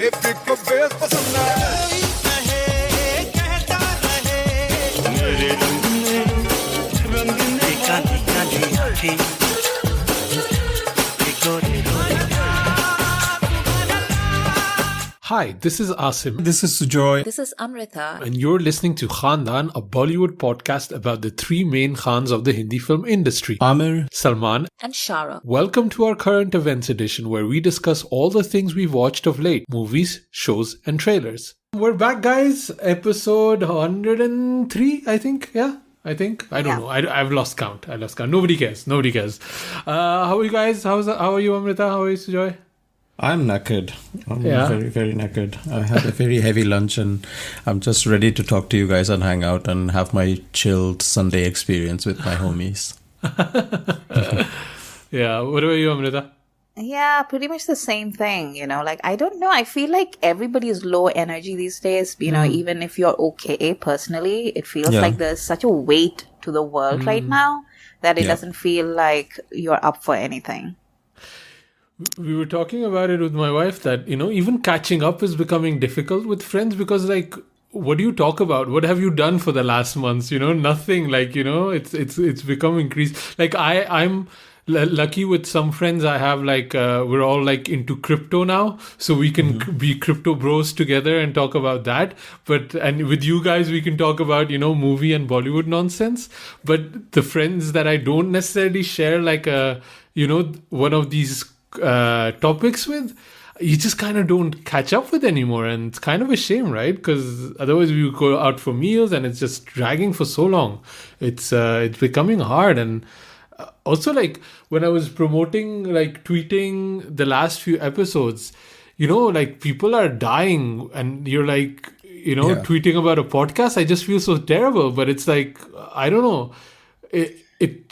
Hi, this is Asim. This is Sujoy. This is Amrita. And you're listening to Khandaan, a Bollywood podcast about the three main Khans of the Hindi film industry. Amir, Salman, and Shara. Welcome to our current events edition where we discuss all the things we've watched of late. Movies, shows and trailers. We're back, guys. Episode 103, I think. Yeah. I don't know. I've lost count. Nobody cares. How are you guys? How are you, Amrita? How are you, Sujoy? I'm knackered. I'm very, very knackered. I had a very heavy lunch and I'm just ready to talk to you guys and hang out and have my chilled Sunday experience with my homies. Yeah. What about you, Amrita? Yeah, pretty much the same thing, I don't know. I feel like everybody is low energy these days, even if you're okay personally, it feels like there's such a weight to the world right now that it doesn't feel like you're up for anything. We were talking about it with my wife that, even catching up is becoming difficult with friends because, what do you talk about? What have you done for the last months? Nothing. It's become increased. I'm lucky with some friends I have, we're all into crypto now. So we can be crypto bros together and talk about that. And with you guys, we can talk about, movie and Bollywood nonsense. But the friends that I don't necessarily share, one of these topics with, you just kind of don't catch up with anymore, and it's kind of a shame, right? Because otherwise we would go out for meals and it's just dragging for so long. It's becoming hard. And also, when I was promoting, tweeting the last few episodes, people are dying and you're tweeting about a podcast. I just feel so terrible, but it's I don't know.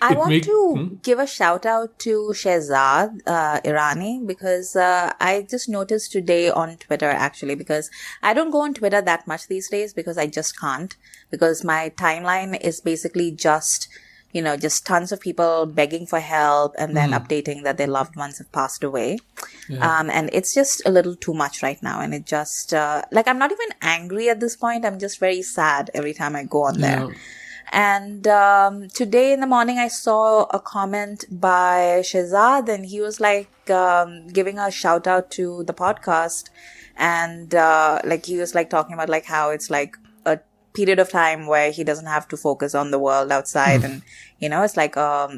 I want to give a shout out to Shehzad Irani because I just noticed today on Twitter, actually, because I don't go on Twitter that much these days because I just can't, because my timeline is basically just tons of people begging for help and then updating that their loved ones have passed away. Yeah. And it's just a little too much right now. And it just, I'm not even angry at this point. I'm just very sad every time I go on there. And today in the morning, I saw a comment by Shehzad, and he was giving a shout out to the podcast, and he was talking about how it's a period of time where he doesn't have to focus on the world outside, and it's like a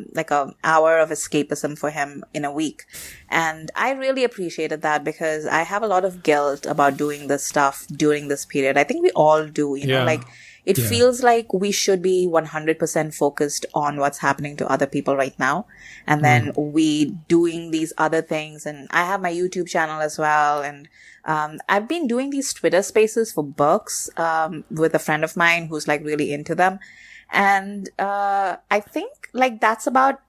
hour of escapism for him in a week. And I really appreciated that because I have a lot of guilt about doing this stuff during this period. I think we all do, It feels like we should be 100% focused on what's happening to other people right now. And then we doing these other things. And I have my YouTube channel as well. And I've been doing these Twitter spaces for books with a friend of mine who's really into them. And I think that's about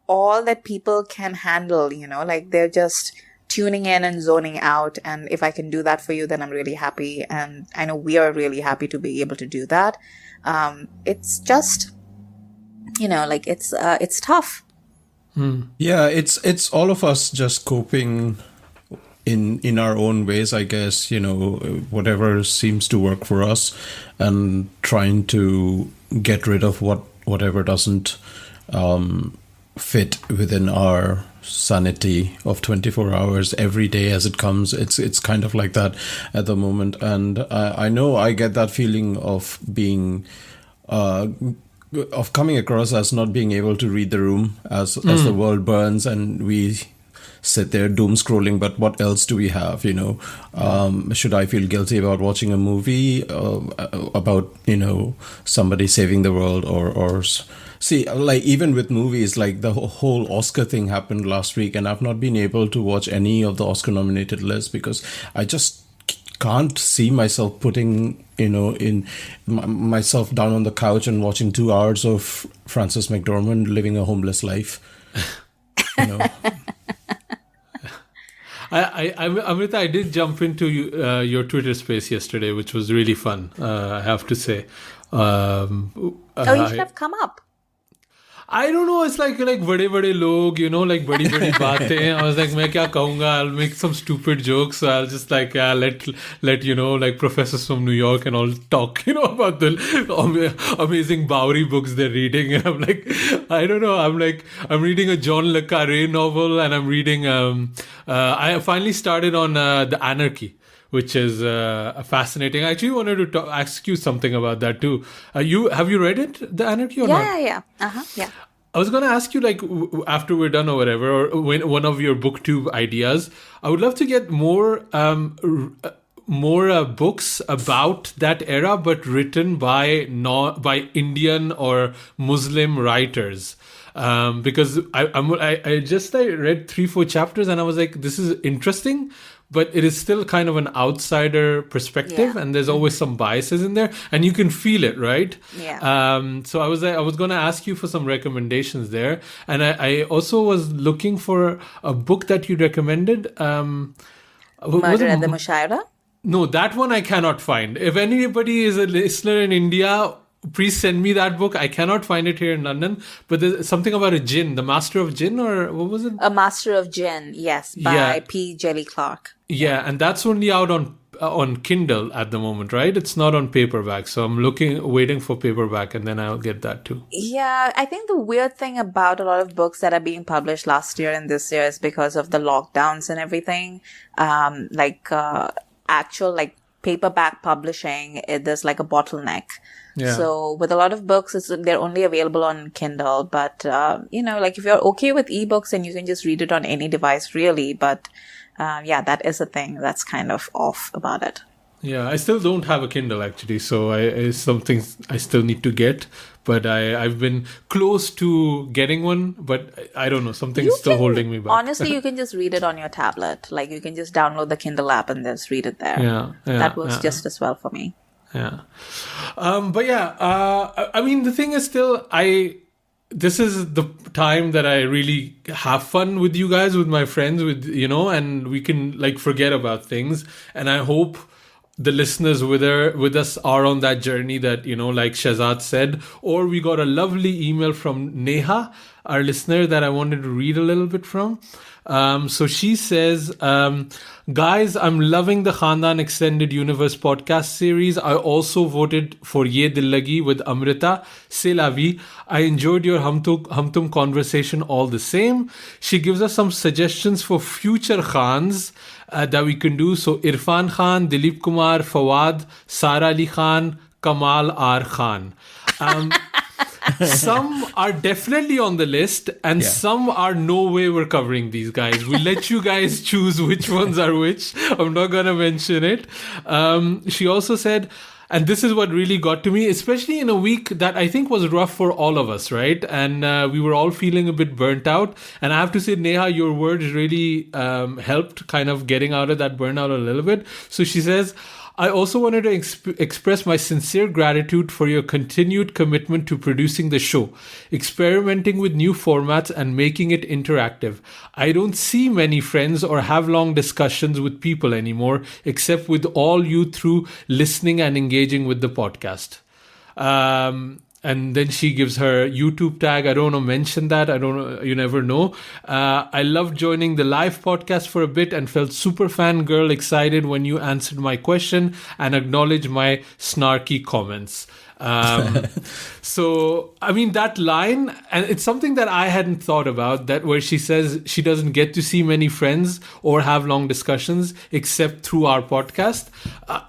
all that people can handle, they're just tuning in and zoning out. And if I can do that for you, then I'm really happy. And I know we are really happy to be able to do that. It's just, it's tough. Yeah, it's all of us just coping in our own ways, I guess, whatever seems to work for us, and trying to get rid of whatever doesn't fit within our sanity of 24 hours every day as it comes. It's kind of like that at the moment. And I know I get that feeling of being of coming across as not being able to read the room as the world burns and we sit there doom scrolling. But what else do we have? Should I feel guilty about watching a movie about somebody saving the world or see, even with movies, the whole Oscar thing happened last week, and I've not been able to watch any of the Oscar nominated lists because I just can't see myself putting in myself down on the couch and watching 2 hours of Frances McDormand living a homeless life. Amrita, I did jump into your Twitter space yesterday, which was really fun, I have to say. You should have come up. I don't know. It's like bade log, like badi baatein. I was like, मैं क्या कहूँगा? I'll make some stupid jokes. So I'll just like let like professors from New York and all talk, about the amazing Bowery books they're reading. And I'm like, I don't know. I'm reading a John le Carré novel, and I'm reading. I finally started on The Anarchy, which is fascinating. I actually wanted to ask you something about that too. Have you read it, The Anarchy, or not? Yeah. Yeah. I was going to ask you, like, after we're done or whatever, or when one of your booktube ideas, I would love to get more books about that era, but written by Indian or Muslim writers. Because I just read 3-4 chapters, and I was like, this is interesting, but it is still kind of an outsider perspective, and there's always some biases in there, and you can feel it, right? Yeah. So I was going to ask you for some recommendations there, and I also was looking for a book that you recommended. Murder at the Mushaira? No, that one I cannot find. If anybody is a listener in India, please send me that book. I cannot find it here in London, but there's something about a jinn, the Master of Jinn, or what was it? A Master of Jinn, yes, by P. Jelly Clark. Yeah, and that's only out on Kindle at the moment, right? It's not on paperback, so I'm waiting for paperback, and then I'll get that too. Yeah, I think the weird thing about a lot of books that are being published last year and this year is because of the lockdowns and everything. Actual paperback publishing, there's like a bottleneck. Yeah. So with a lot of books, they're only available on Kindle. But, if you're okay with ebooks, then you can just read it on any device, really. But, that is a thing that's kind of off about it. Yeah, I still don't have a Kindle, actually. So it's something I still need to get. But I've been close to getting one, but I don't know. Something's still holding me back. Honestly, you can just read it on your tablet. Like, you can just download the Kindle app and just read it there. Yeah, that works just as well for me. Yeah. I mean, the thing is still, this is the time that I really have fun with you guys, with my friends, and we can forget about things. And I hope the listeners with us are on that journey that, like Shahzad said. Or we got a lovely email from Neha, our listener, that I wanted to read a little bit from. So she says, guys, I'm loving the Khandaan Extended Universe podcast series. I also voted for Ye Dil Lagi with Amrita. C'est la vie. I enjoyed your Hum Tum conversation all the same. She gives us some suggestions for future Khans that we can do. So Irfan Khan, Dilip Kumar, Fawad, Sara Ali Khan, Kamal R. Khan. Some are definitely on the list, and some are no way we're covering these guys. We'll let you guys choose which ones are which. I'm not going to mention it. She also said, and this is what really got to me, especially in a week that I think was rough for all of us, right? And we were all feeling a bit burnt out. And I have to say, Neha, your words really helped kind of getting out of that burnout a little bit. So she says, I also wanted to express my sincere gratitude for your continued commitment to producing the show, experimenting with new formats and making it interactive. I don't see many friends or have long discussions with people anymore, except with all you through listening and engaging with the podcast. And then she gives her YouTube tag. I don't want to mention that. I don't know. You never know. I loved joining the live podcast for a bit and felt super fangirl excited when you answered my question and acknowledged my snarky comments. So, I mean, that line, and it's something that I hadn't thought about, that where she says she doesn't get to see many friends or have long discussions except through our podcast.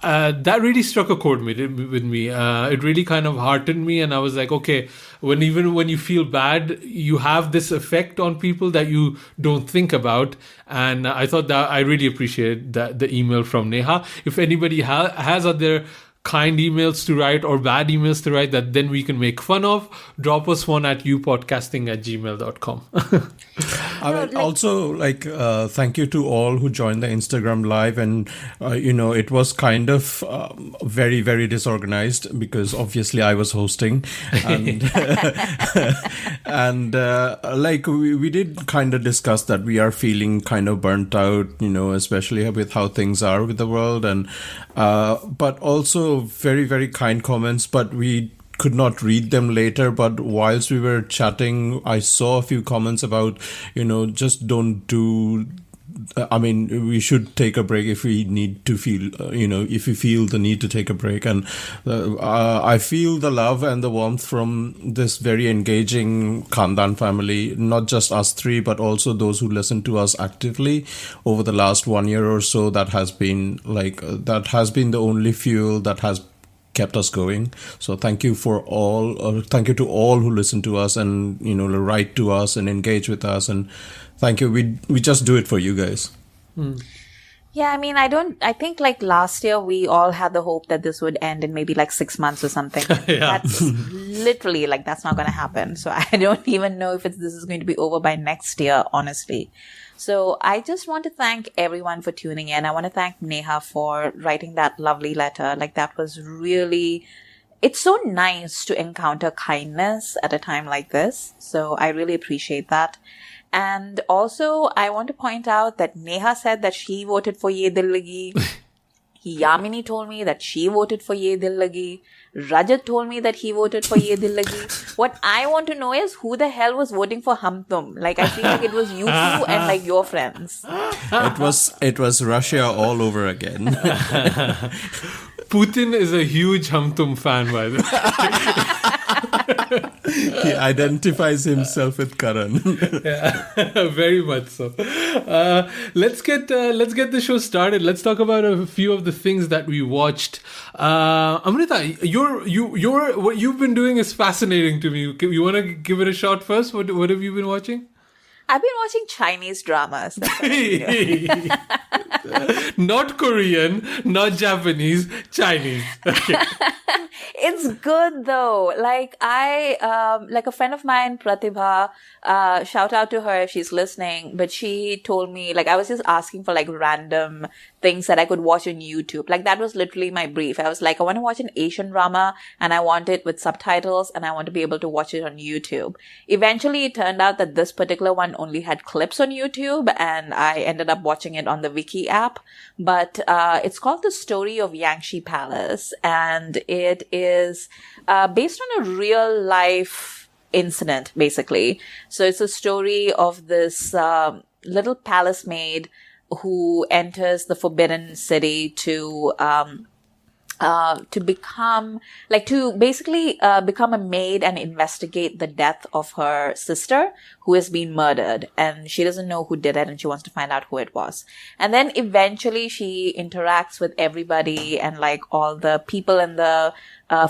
That really struck a chord with me. It really kind of heartened me, and I was like, okay, even when you feel bad, you have this effect on people that you don't think about. And I thought that I really appreciate the email from Neha. If anybody has other kind emails to write or bad emails to write that then we can make fun of, drop us one at youpodcasting@gmail.com. Also, thank you to all who joined the Instagram live, and it was kind of very, very disorganized because obviously I was hosting, and we did kind of discuss that we are feeling kind of burnt out, especially with how things are with the world, and but also very, very kind comments, but we could not read them later, but whilst we were chatting, I saw a few comments about, just don't do. We should take a break if we need to feel, if we feel the need to take a break. And I feel the love and the warmth from this very engaging Khandaan family, not just us three, but also those who listen to us actively over the last 1 year or so. That has been the only fuel that has kept us going. So thank you to all who listen to us and, write to us and engage with us. And thank you. We just do it for you guys. Yeah, I think like last year we all had the hope that this would end in maybe like 6 months or something. Yeah. That's literally like, that's not going to happen. So I don't even know if this is going to be over by next year, honestly. So I just want to thank everyone for tuning in. I want to thank Neha for writing that lovely letter. Like, that was really, it's so nice to encounter kindness at a time like this. So I really appreciate that. And also, I want to point out that Neha said that she voted for Ye Dil Lagi. Yamini told me that she voted for Ye Dil Lagi. Rajat told me that he voted for Ye Dil Lagi. What I want to know is who the hell was voting for Hum Tum? Like, I feel like it was you two and like your friends. It was Russia all over again. Putin is a huge Hum Tum fan, by the way. He identifies himself with Karan. Yeah, very much so. Let's get the show started. Let's talk about a few of the things that we watched. Amrita, what you've been doing is fascinating to me. You want to give it a shot first? What have you been watching? I've been watching Chinese dramas. Not Korean, not Japanese, Chinese. Okay. It's good though. Like like a friend of mine, Pratibha, shout out to her if she's listening, but she told me, like, I was just asking for like random things that I could watch on YouTube. Like, that was literally my brief. I was like, I want to watch an Asian drama and I want it with subtitles and I want to be able to watch it on YouTube. Eventually it turned out that this particular one only had clips on YouTube and I ended up watching it on the Viki app. But it's called The Story of Yangshi Palace, and it is based on a real life incident, basically. So it's a story of this little palace maid who enters the Forbidden City to become a maid and investigate the death of her sister who has been murdered, and she doesn't know who did it and she wants to find out who it was. And then eventually she interacts with everybody and like all the people in the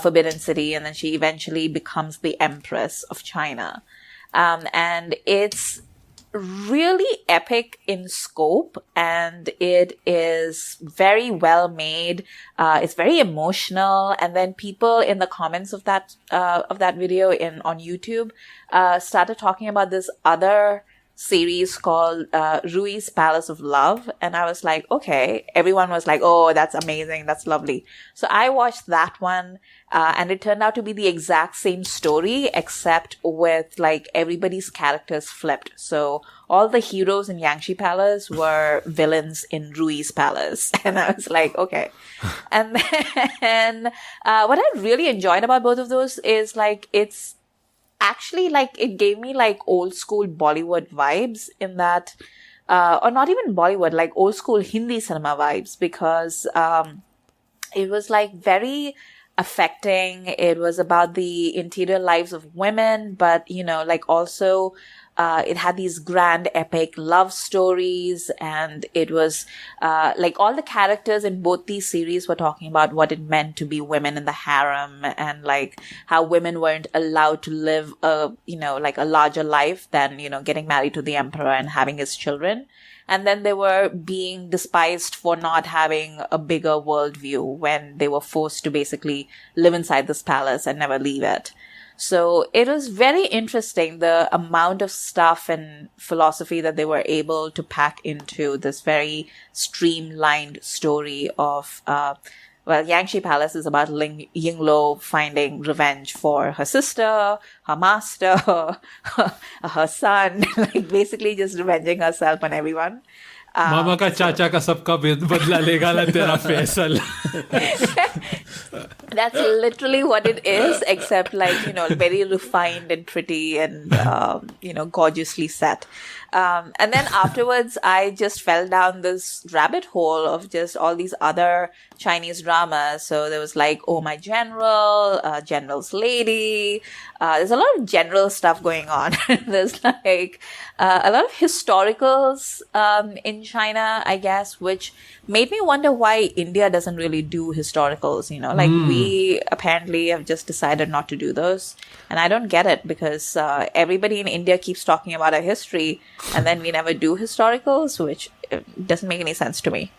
Forbidden City, and then she eventually becomes the Empress of China. And it's really epic in scope, and it is very well made. It's very emotional, and then people in the comments of that video on YouTube started talking about this other series called Rui's Palace of Love, and I was like, okay. Everyone was like, oh, that's amazing, that's lovely. So I watched that one, and it turned out to be the exact same story, except with like everybody's characters flipped. So all the heroes in Yangshi Palace were villains in Rui's Palace, and I was like, okay. And then what I really enjoyed about both of those is like it's actually like it gave me like old school Bollywood vibes in that, or not even Bollywood, like old school Hindi cinema vibes, because it was like very affecting. It was about the interior lives of women, but like also it had these grand epic love stories, and it was like all the characters in both these series were talking about what it meant to be women in the harem, and like how women weren't allowed to live like a larger life than getting married to the emperor and having his children. And then they were being despised for not having a bigger worldview when they were forced to basically live inside this palace and never leave it. So it was very interesting, the amount of stuff and philosophy that they were able to pack into this very streamlined story of, Yangshi Palace is about Yingluo finding revenge for her sister, her master, her son, like basically just revenging herself on everyone. मामा का चाचा का सबका बदला लेगा ला तेरा Faisal. That's literally what it is, except very refined and pretty and, gorgeously set. And then afterwards, I just fell down this rabbit hole of just all these other Chinese dramas. So there was Oh My General, General's Lady. There's a lot of general stuff going on. There's a lot of historicals in China, I guess, which made me wonder why India doesn't really do historicals. We apparently have just decided not to do those. And I don't get it because everybody in India keeps talking about our history and then we never do historicals, which doesn't make any sense to me.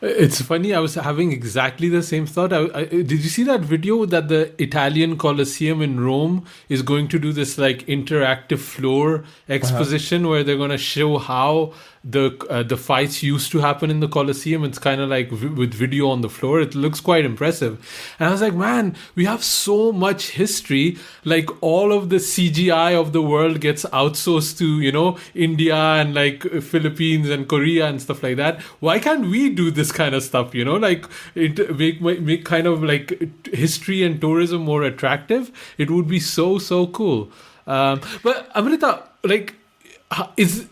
It's funny, I was having exactly the same thought. Did you see that video that the Italian Colosseum in Rome is going to do this interactive floor exposition where they're going to show how the fights used to happen in the Colosseum? It's kind of with video on the floor. It looks quite impressive. And I was like, man, we have so much history. All of the CGI of the world gets outsourced to, India and Philippines and Korea and stuff like that. Why can't we do this kind of stuff, make kind of history and tourism more attractive? It would be so cool. But Amrita, is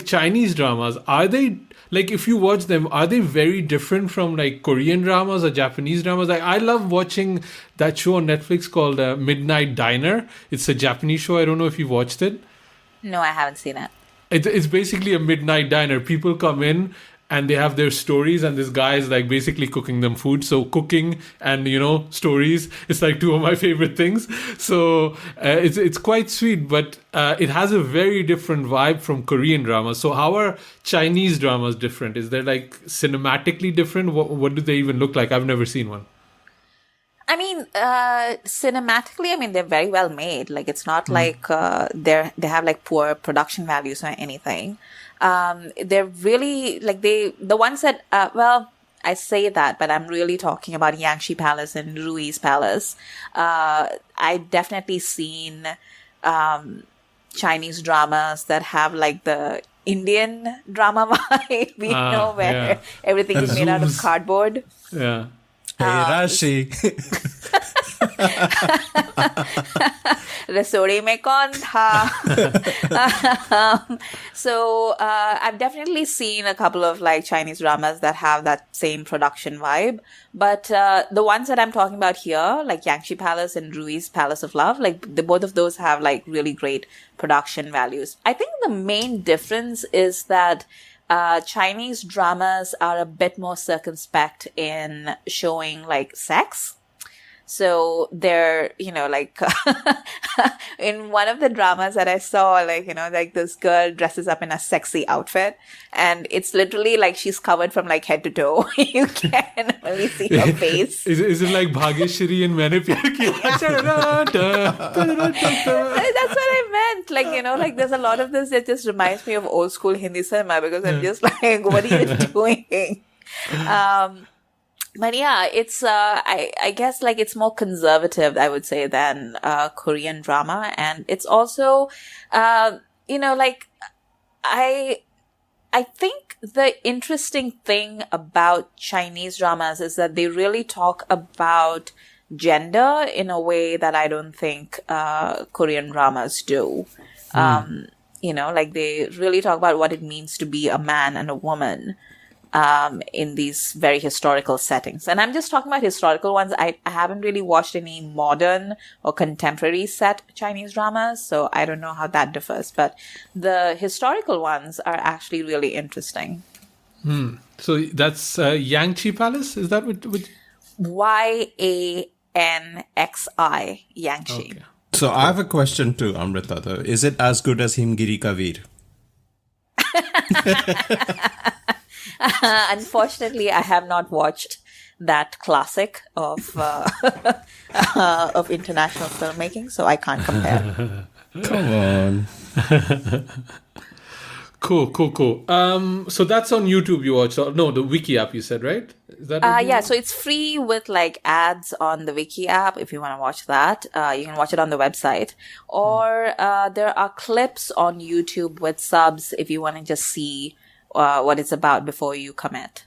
Chinese dramas, are they if you watch them, are they very different from Korean dramas or Japanese dramas? I love watching that show on Netflix called Midnight Diner. It's a Japanese show. I don't know if you've watched it. No, I haven't seen it. It's basically a midnight diner. People come in and they have their stories, and this guy is basically cooking them food. So cooking and stories, it's two of my favorite things. So it's quite sweet, but it has a very different vibe from Korean dramas. So how are Chinese dramas different? Is there cinematically different? What do they even look like? I've never seen one. I mean, cinematically, they're very well made. It's not they have poor production values or anything. They're really the ones that, I say that, but I'm really talking about Yangtze Palace and Rui's Palace. I definitely seen, Chinese dramas that have the Indian drama vibe, where everything is made out of cardboard. Yeah. Hey, Rashi. रसोड़ी में कौन था? So I've definitely seen a couple of Chinese dramas that have that same production vibe, but the ones that I'm talking about here, Yangtze Palace and Rui's Palace of Love, both of those have really great production values. I think the main difference is that Chinese dramas are a bit more circumspect in showing sex. So they're, in one of the dramas that I saw, this girl dresses up in a sexy outfit and it's literally she's covered from head to toe. You can only see her face. Is it like Bhagyashri and Maine Pyar Kiya? That's what I meant. There's a lot of this that just reminds me of old school Hindi cinema because I'm just what are you doing? But yeah, it's, I guess it's more conservative, I would say, than, Korean drama. And it's also, I think the interesting thing about Chinese dramas is that they really talk about gender in a way that I don't think, Korean dramas do. They really talk about what it means to be a man and a woman. In these very historical settings. And I'm just talking about historical ones. I haven't really watched any modern or contemporary set Chinese dramas, so I don't know how that differs. But the historical ones are actually really interesting. So that's Yangtze Palace? Is that what? YANXI, Yangtze. Okay. So I have a question to Amrita, though. Is it as good as Himgiri Kavir? Unfortunately, I have not watched that classic of international filmmaking, so I can't compare. Come on. Cool. So that's on YouTube you watched. No, the Wiki app you said, right? Is that yeah, so it's free with ads on the Wiki app if you want to watch that. You can watch it on the website. Or there are clips on YouTube with subs if you want to just see what it's about before you commit.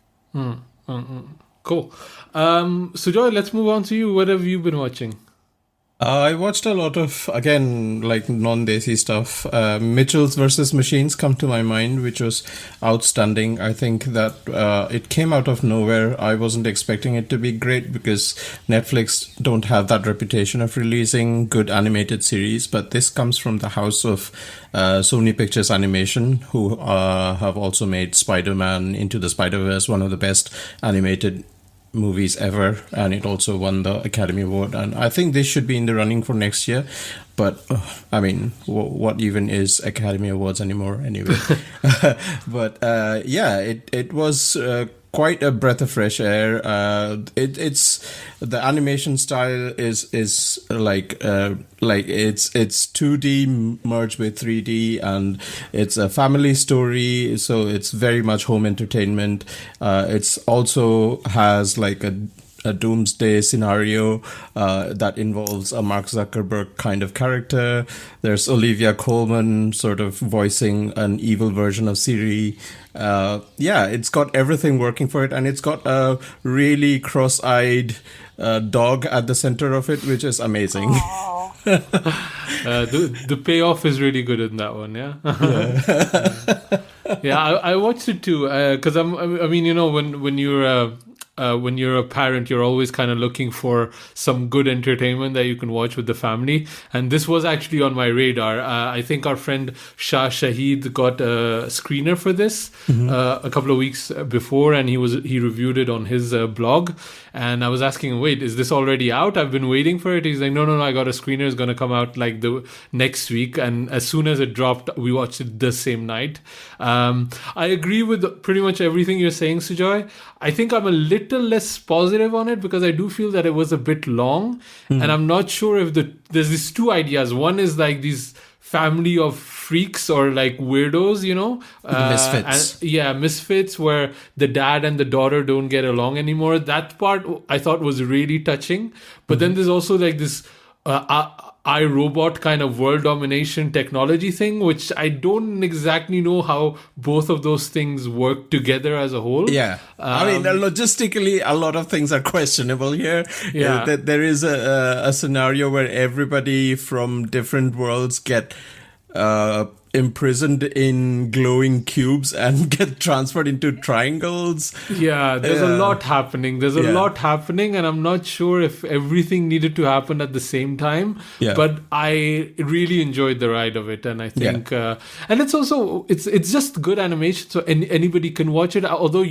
Cool. Sujoy, let's move on to you. What have you been watching? I watched a lot of, again, like non-desi stuff. Mitchells versus Machines come to my mind, which was outstanding. I think that it came out of nowhere. I wasn't expecting it to be great because Netflix don't have that reputation of releasing good animated series. But this comes from the house of Sony Pictures Animation, who have also made Spider-Man Into the Spider-Verse, one of the best animated movies ever, and it also won the Academy Award, and I think this should be in the running for next year, but I mean, what even is Academy Awards anymore anyway? But yeah, it was quite a breath of fresh air. It's the animation style is like it's 2D merged with 3D, and it's a family story, so it's very much home entertainment. It's also has like a doomsday scenario that involves a Mark Zuckerberg kind of character. There's Olivia Colman sort of voicing an evil version of Siri. Yeah, it's got everything working for it, and it's got a really cross-eyed dog at the center of it, which is amazing. The payoff is really good in that one, yeah. Yeah, I watched it too because I mean, you know, when you're a parent, you're always kind of looking for some good entertainment that you can watch with the family. And this was actually on my radar. I think our friend Shah Shahid got a screener for this a couple of weeks before, and he reviewed it on his blog. And I was asking him, wait, is this already out? I've been waiting for it. He's like, no, I got a screener. It's going to come out like the next week. And as soon as it dropped, we watched it the same night. I agree with pretty much everything you're saying, Sujoy. I think I'm a little less positive on it because I do feel that it was a bit long. And I'm not sure if there's these two ideas. One is like these family of freaks or like weirdos, you know, misfits. Misfits, where the dad and the daughter don't get along anymore. That part I thought was really touching. But then there's also like this iRobot kind of world domination technology thing, which I don't exactly know how both of those things work together as a whole. Yeah. I mean, logistically, a lot of things are questionable here. Yeah. There is a scenario where everybody from different worlds get imprisoned in glowing cubes and get transferred into triangles. Yeah, there's a lot happening. There's a lot happening, and I'm not sure if everything needed to happen at the same time. Yeah. But I really enjoyed the ride of it, and I think, and it's also it's just good animation, so anybody can watch it. Although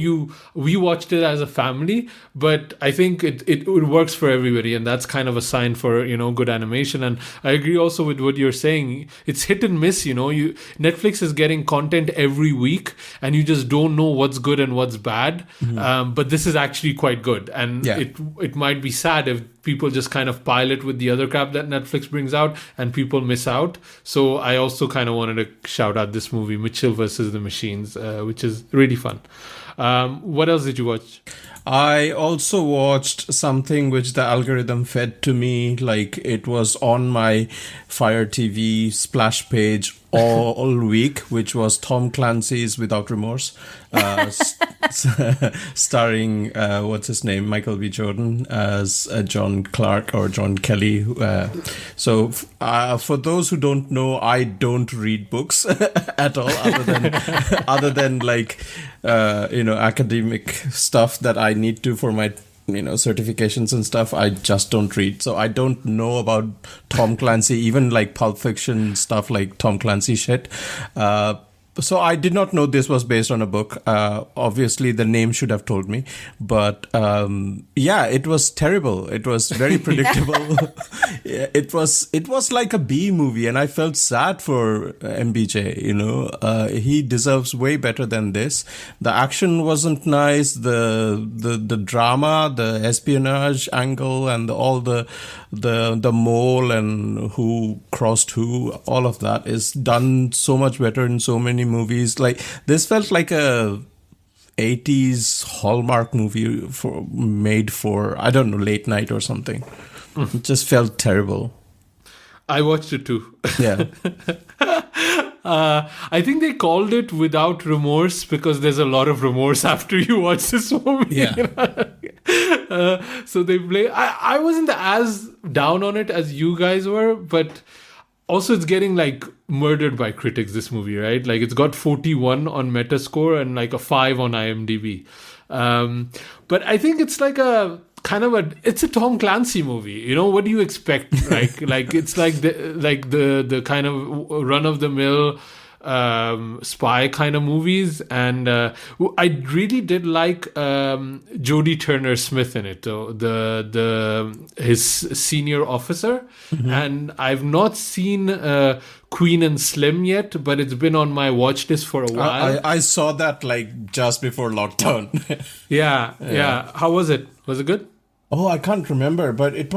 we watched it as a family, but I think it works for everybody, and that's kind of a sign for, you know, good animation. And I agree also with what you're saying. It's hit and miss, you know. Netflix is getting content every week, and you just don't know what's good and what's bad. But this is actually quite good, and it might be sad if people just kind of pile it with the other crap that Netflix brings out, and people miss out. So I also kind of wanted to shout out this movie, Mitchell versus the Machines, which is really fun. What else did you watch? I also watched something which the algorithm fed to me, like it was on my Fire TV splash page all week, which was Tom Clancy's Without Remorse, starring what's his name, Michael B. Jordan as John Clark or John Kelly. So for those who don't know, I don't read books at all, other than like academic stuff that I need to for my certifications and stuff. I just don't read, so I don't know about Tom Clancy, even like Pulp Fiction stuff, like Tom Clancy shit. So I did not know this was based on a book. Obviously, the name should have told me. But it was terrible. It was very predictable. It was like a B movie, and I felt sad for MBJ. He deserves way better than this. The action wasn't nice. The drama, the espionage angle, and all the mole and who crossed who, all of that is done so much better in so many movies. Like this felt like a 80s Hallmark movie made for I don't know, late night or something. It just felt terrible. I watched it too. Yeah. I think they called it Without Remorse because there's a lot of remorse after you watch this movie. Yeah. So they play. I wasn't as down on it as you guys were, but also it's getting like murdered by critics, this movie, right? Like it's got 41 on Metascore and like a 5 on IMDb. But I think it's like it's a Tom Clancy movie. You know, what do you expect? Like it's like the kind of run of the mill spy kind of movies, and I really did like Jodie Turner-Smith in it, though, his senior officer. And I've not seen Queen and Slim yet, but it's been on my watch list for a while. I saw that like just before lockdown. Yeah. How was it? Was it good? Oh, I can't remember, but it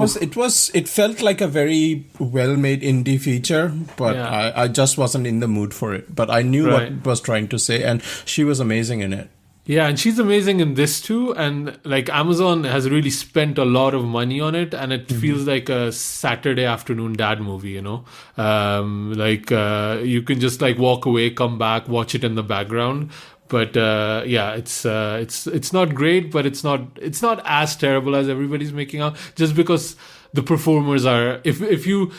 felt like a very well-made indie feature, but yeah. I just wasn't in the mood for it. But I knew what it was trying to say, and she was amazing in it. Yeah, and she's amazing in this too. And like Amazon has really spent a lot of money on it, and it feels like a Saturday afternoon dad movie, you know? You can just like walk away, come back, watch it in the background. But it's not great, but it's not as terrible as everybody's making out. Just because the performers are, if you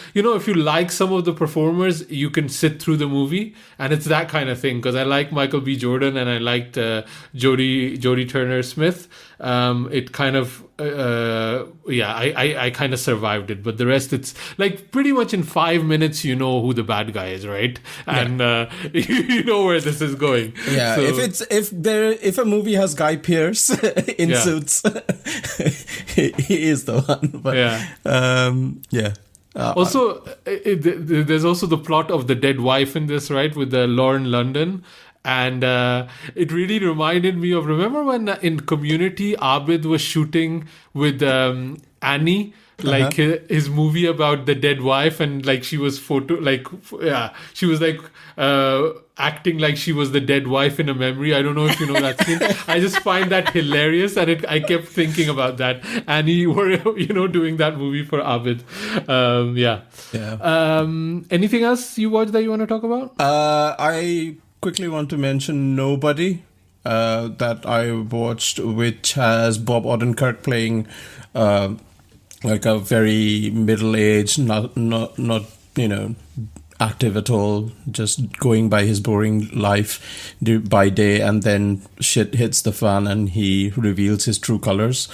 like some of the performers, you can sit through the movie, and it's that kind of thing. Because I like Michael B. Jordan and I liked Jodie Turner-Smith. It kind of I kind of survived it, but the rest, it's like pretty much in 5 minutes you know who the bad guy is, right? And you know where this is going. Yeah, so, if a movie has Guy Pearce in Suits, he is the one. But also, there's also the plot of the dead wife in this, right, with the Lauren London. And it really reminded me of, remember when in Community, Abid was shooting with Annie, like his movie about the dead wife, and like she was she was like acting like she was the dead wife in a memory. I don't know if you know that scene. I just find that hilarious, and I kept thinking about that. Annie were doing that movie for Abid. Anything else you watched that you want to talk about? I quickly want to mention Nobody, that I watched, which has Bob Odenkirk playing like a very middle-aged, not active at all, just going by his boring life by day, and then shit hits the fan and he reveals his true colors.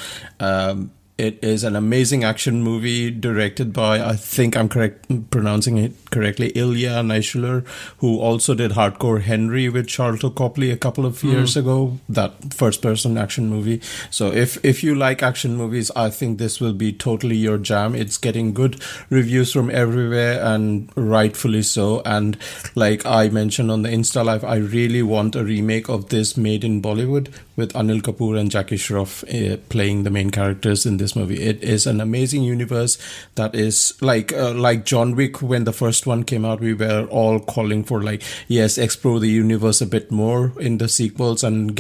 It is an amazing action movie directed by, I think I'm pronouncing it correctly, Ilya Naishuller, who also did Hardcore Henry with Charlton Copley a couple of years ago, that first-person action movie. So if you like action movies, I think this will be totally your jam. It's getting good reviews from everywhere, and rightfully so. And like I mentioned on the Insta Live, I really want a remake of this made in Bollywood with Anil Kapoor and Jackie Shroff playing the main characters in this movie. It is an amazing universe that is like John Wick. When the first one came out, we were all calling for explore the universe a bit more in the sequels and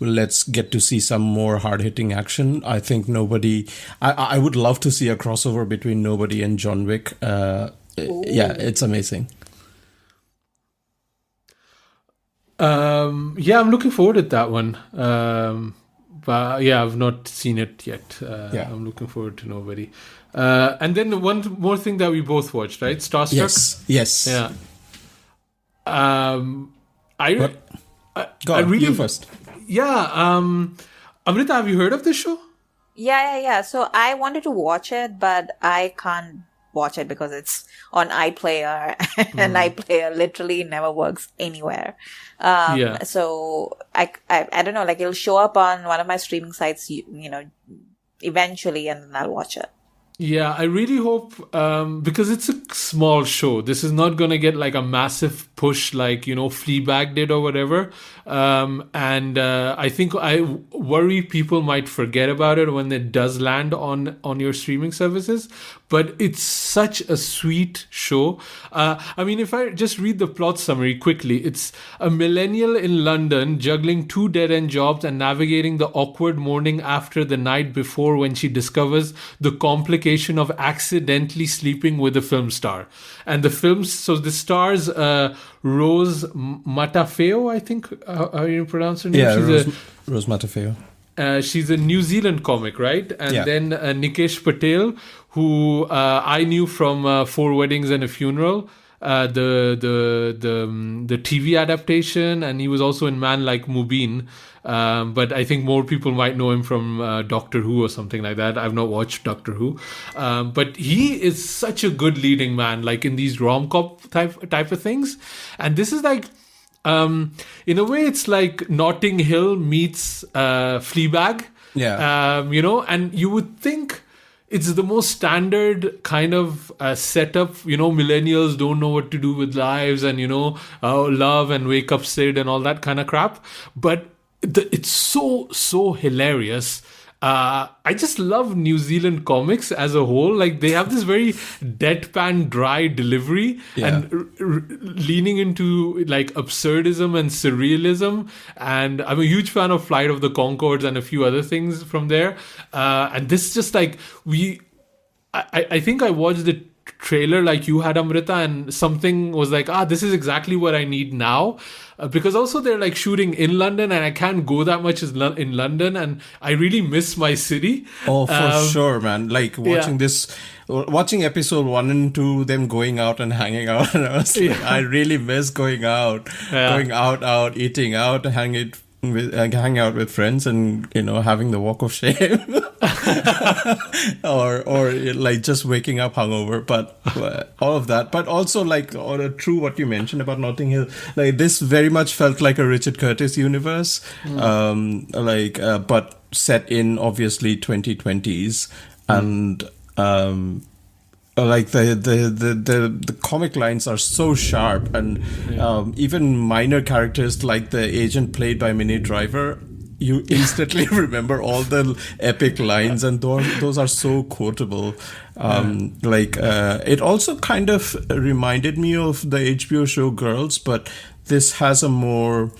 let's get to see some more hard-hitting action. I think I would love to see a crossover between Nobody and John Wick. It's amazing. I'm looking forward to that one. But I've not seen it yet. I'm looking forward to Nobody. And then one more thing that we both watched, right? Starstruck. Yes. Yeah. You first. Yeah. Amrita, have you heard of this show? Yeah. So I wanted to watch it, but I can't watch it because it's on iPlayer, and iPlayer literally never works anywhere. So I don't know, like it'll show up on one of my streaming sites, eventually, and then I'll watch it. Yeah, I really hope, because it's a small show, this is not going to get like a massive push like, Fleabag did or whatever. And I think I worry people might forget about it when it does land on your streaming services. But it's such a sweet show. If I just read the plot summary quickly, it's a millennial in London juggling 2 dead-end jobs and navigating the awkward morning after the night before when she discovers the complication of accidentally sleeping with a film star. And the stars Rose Matafeo, I think, how you pronounce her name? Yeah, Rose Matafeo. she's a New Zealand comic, right? And then Nikesh Patel, who I knew from Four Weddings and a Funeral, the TV adaptation, and he was also in Man Like Mubin. But I think more people might know him from Doctor Who or something like that. I've not watched Doctor Who, but he is such a good leading man, like in these rom-com type of things. And this is like, in a way, it's like Notting Hill meets Fleabag. And you would think it's the most standard kind of setup. Millennials don't know what to do with lives, and love and wake up Sid and all that kind of crap. But it's so hilarious. I just love New Zealand comics as a whole. Like, they have this very deadpan, dry delivery and leaning into like absurdism and surrealism. And I'm a huge fan of Flight of the Conchords and a few other things from there. And this just like I think I watched the trailer like you had, Amrita, and something was like, this is exactly what I need now. Because also they're like shooting in London, and I can't go that much in London, and I really miss my city. Oh, for sure, man. Like watching episode 1 and 2, them going out and hanging out, and I was like, I really miss going out, eating out, hang out with friends, and having the walk of shame, or like just waking up hungover. But all of that, but also like true what you mentioned about Notting Hill. Like, this very much felt like a Richard Curtis universe, but set in obviously 2020s, and like the comic lines are so sharp, and even minor characters like the agent played by Minnie Driver, you instantly remember all the epic lines, and those are so quotable. It also kind of reminded me of the HBO show Girls, but this has a more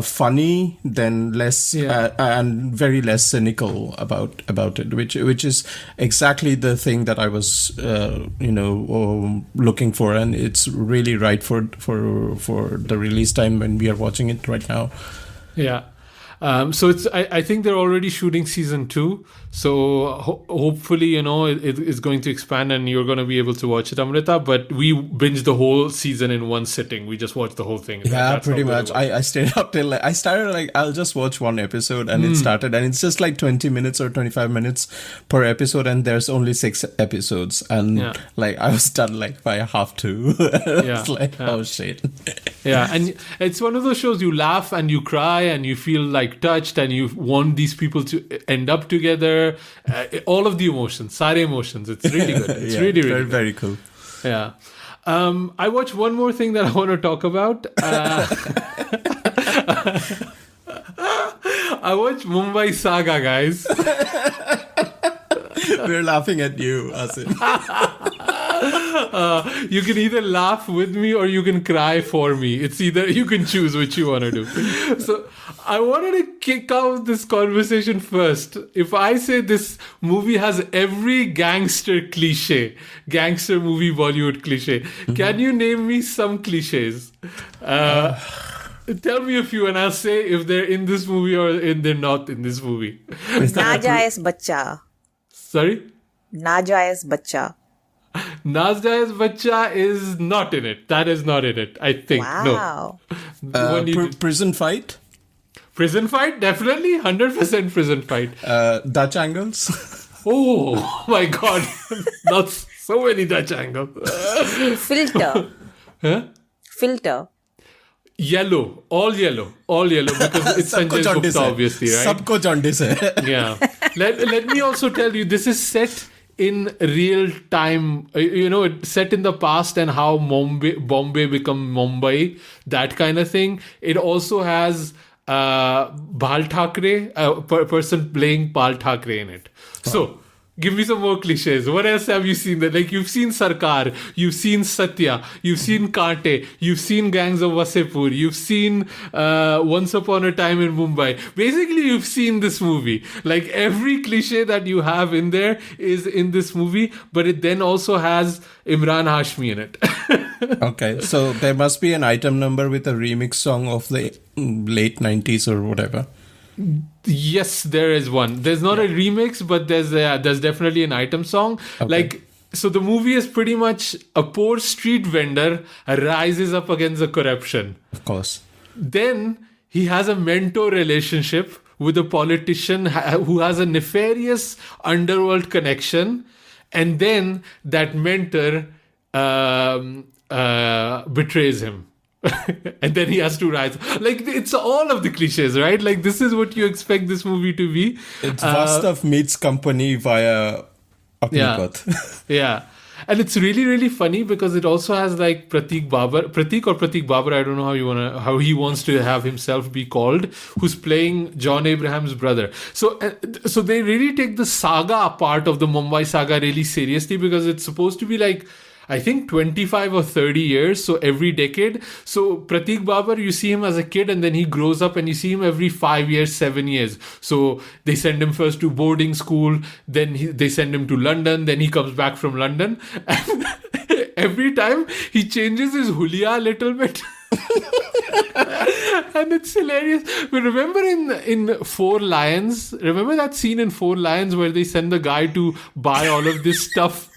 funny than less and very less cynical about it, which is exactly the thing that I was looking for, and it's really right for the release time when we are watching it right now. So I think they're already shooting season 2. So hopefully, it's going to expand, and you're going to be able to watch it, Amrita. But we binged the whole season in one sitting. We just watched the whole thing. That's pretty much. I stayed up till I started I'll just watch one episode, and it started, and it's just like 20 minutes or 25 minutes per episode, and there's only 6 episodes, and I was done by 1:30. It's like, oh shit. And it's one of those shows you laugh and you cry and you feel like touched, and you want these people to end up together. All of the emotions, sare emotions. It's really good. It's really very, very cool. Yeah. I watched one more thing that I want to talk about. I watched Mumbai Saga, guys. We're laughing at you, Asim. You can either laugh with me or you can cry for me. It's either, you can choose which you want to do. So I wanted to kick out this conversation first. If I say this movie has every gangster movie Bollywood cliche, can you name me some cliches? Tell me a few, and I'll say if they're in this movie or they're not in this movie. Najais Bacha. Sorry? Najais Bacha. Najais Bacha is not in it. That is not in it, I think. Wow. No. Prison Fight? Prison Fight? Definitely. 100% Prison Fight. Dutch Angles? Oh my god. That's so many Dutch angles. Filter. Huh? Filter. Yellow. All yellow. Because it's Sanjay Gupta, obviously, right? Sabko jaundice hai. Yeah. Let me also tell you, this is set in real time, set in the past, and how Bombay become Mumbai, that kind of thing. It also has Bal Thackeray, a person playing Bal Thackeray in it. So, give me some more cliches. What else have you seen? You've seen Sarkar, you've seen Satya, you've seen Kaante, you've seen Gangs of Wasseypur, you've seen Once Upon a Time in Mumbai. Basically, you've seen this movie. Like, every cliche that you have in there is in this movie, but it then also has Imran Hashmi in it. Okay, so there must be an item number with a remix song of the late 90s or whatever. Yes, there is one. There's not a remix, but there's definitely an item song. Okay. So the movie is pretty much a poor street vendor rises up against the corruption. Of course. Then he has a mentor relationship with a politician who has a nefarious underworld connection. And then that mentor betrays him. And then he has to rise. Like, it's all of the cliches, right? Like, this is what you expect this movie to be. It's Vastav meets company via Agnipath. Yeah. And it's really, really funny because it also has like Pratik Babar, I don't know how he wants to have himself be called, who's playing John Abraham's brother. So they really take the saga part of the Mumbai Saga really seriously, because it's supposed to be like, I think 25 or 30 years, so every decade. So Pratik Babar, you see him as a kid and then he grows up, and you see him every 5 years, 7 years. So they send him first to boarding school, then they send him to London, then he comes back from London. And every time he changes his hulia a little bit. And it's hilarious. But remember in Four Lions, remember that scene in Four Lions where they send the guy to buy all of this stuff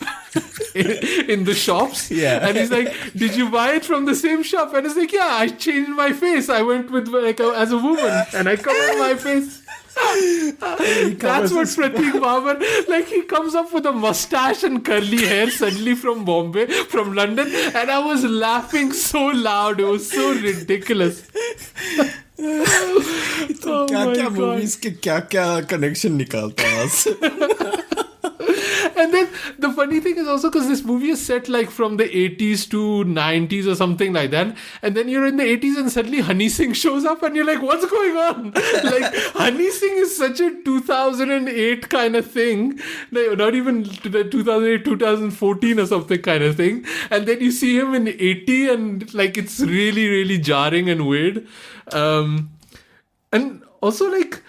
in the shops? Yeah. And he's like, did you buy it from the same shop? And it's like, yeah, I changed my face. I went with as a woman and I covered my face. That's what Pratik Babar, like, he comes up with a mustache and curly hair suddenly from London, and I was laughing so loud. It was so ridiculous. तो क्या movies के क्या connection निकालता है. And then the funny thing is also because this movie is set like from the 80s to 90s or something like that. And then you're in the 80s and suddenly Honey Singh shows up and you're like, what's going on? Like, Honey Singh is such a 2008 kind of thing. Like, not even 2008, 2014 or something kind of thing. And then you see him in 80 and like, it's really, really jarring and weird. And also like,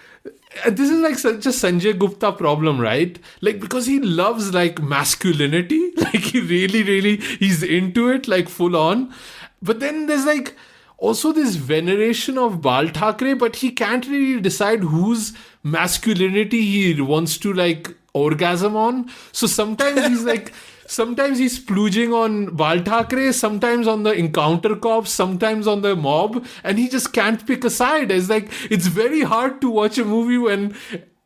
this is like such a Sanjay Gupta problem, right? Like, because he loves like masculinity, like he really, he's into it like full on. But then there's like also this veneration of Bal Thackeray, but he can't really decide whose masculinity he wants to like orgasm on. So sometimes he's like, sometimes he's splooging on Bal Thackeray, sometimes on the Encounter Cops, sometimes on the mob, and he just can't pick a side. It's like, it's very hard to watch a movie when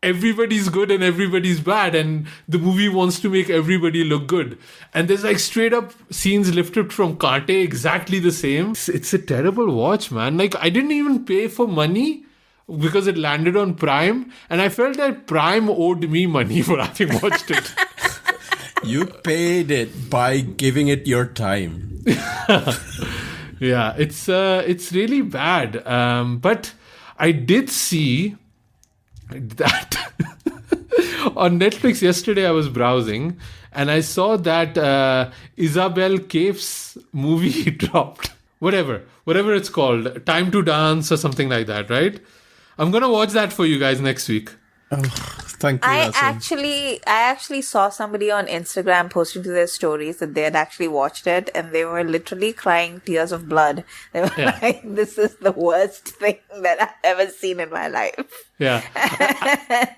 everybody's good and everybody's bad, and the movie wants to make everybody look good. And there's like straight up scenes lifted from Kante, exactly the same. It's a terrible watch, man. Like, I didn't even pay for money because it landed on Prime, and I felt that Prime owed me money for having watched it. You paid it by giving it your time. Yeah, it's really bad. But I did see that on Netflix yesterday. I was browsing and I saw that Isabel Cape's movie dropped. Whatever it's called, Time to Dance or something like that, right? I'm gonna watch that for you guys next week. Oh, thank you. I actually saw somebody on Instagram posting to their stories that they had actually watched it, and they were literally crying tears of blood. They were like, "This is the worst thing that I've ever seen in my life." Yeah,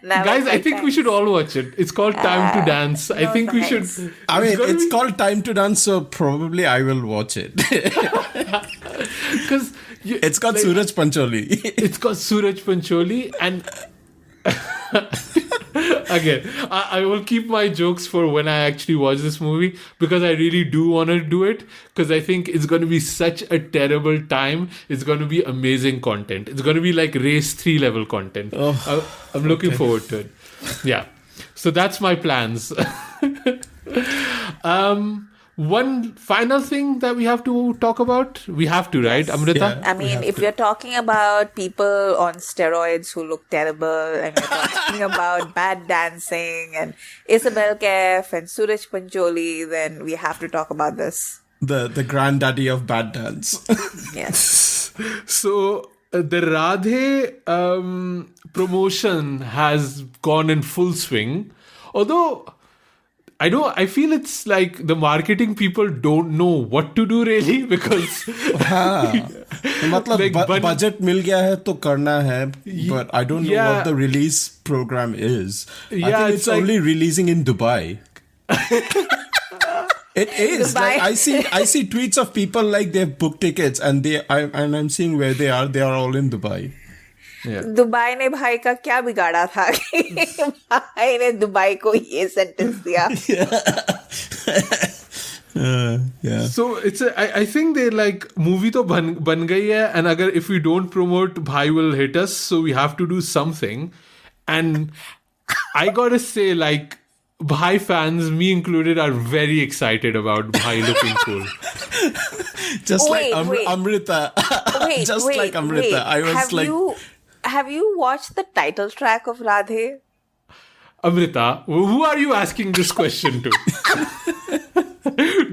guys, I think we should all watch it. It's called Time to Dance. I think we should. I mean, it's called Time to Dance, so probably I will watch it. Because it's got Suraj Pancholi. It's got Suraj Pancholi, and again, I will keep my jokes for when I actually watch this movie, because I really do want to do it, because I think it's going to be such a terrible time. It's going to be amazing content. It's going to be like Race 3 level content. I'm looking forward to it. Yeah. So that's my plans. One final thing that we have to talk about. We have to, right, Amrita? Yeah. I mean, if you're talking about people on steroids who look terrible, and you're talking about bad dancing and Isabel Kef and Suraj Pancholi, then we have to talk about this. The granddaddy of bad dance. Yes. So the Radhe promotion has gone in full swing. Although I feel it's like the marketing people don't know what to do really, because मतलब like budget मिल गया है तो करना है, but I don't know what the release program is. I think it's like, only releasing in Dubai. It is. Like, I see tweets of people like they've booked tickets and I'm seeing where they are. They are all in Dubai. Yeah. Dubai ने भाई का क्या बिगाड़ा था कि भाई ने Dubai को ये सेंटेंस दिया. Yeah. So it's I think they like movie तो बन गई है, and अगर if we don't promote, भाई will hit us, so we have to do something. And I gotta say, like, Bhai fans, me included, are very excited about Bhai looking cool. Just like Amrita. Like Amrita. I was have you watched the title track of Radhe? Amrita, who are you asking this question to?